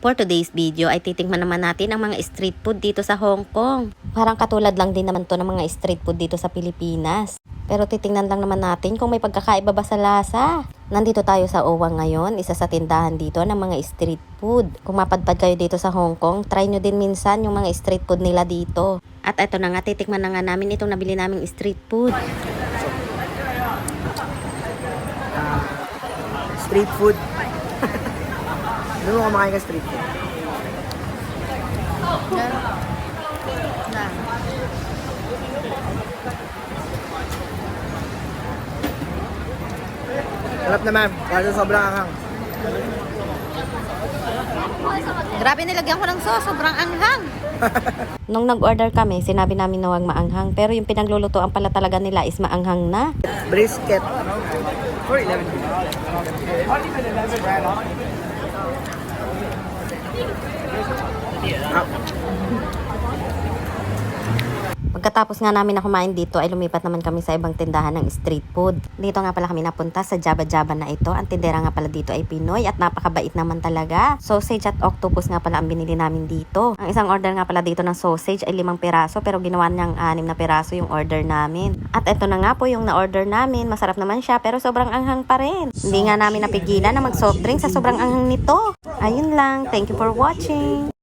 For today's video ay titingnan naman natin ang mga street food dito sa Hong Kong. Parang katulad lang din naman to ng mga street food dito sa Pilipinas. Pero titingnan lang naman natin kung may pagkakaiba ba sa lasa. Nandito tayo sa Owang ngayon, isa sa tindahan dito ng mga street food. Kung mapadpad kayo dito sa Hong Kong, try nyo din minsan yung mga street food nila dito. At ito na nga, titikman na nga namin itong nabili naming street food. Street food. Doon mo kumakain ka street food. Sarap naman, kasi sobrang anghang. Grabe, nilagyan ko ng sauce, sobrang anghang. Nung nag-order kami, sinabi namin na huwag maanghang. Pero yung pinaglulutoan pala talaga nila is maanghang na. Brisket. For 11. Pagkatapos nga namin na kumain dito ay lumipat naman kami sa ibang tindahan ng street food. Dito nga pala kami napunta sa Java Java na ito. Ang tindera nga pala dito ay Pinoy at napakabait naman talaga. Sausage at octopus nga pala ang binili namin dito. Ang isang order nga pala dito ng sausage ay 5 piraso pero ginawa niyang 6 na piraso yung order namin. At ito na nga po yung na-order namin. Masarap naman siya pero sobrang anghang pa rin. Hindi nga namin napigilan na mag soft drink sa sobrang anghang nito. Ayun lang. Thank you for watching.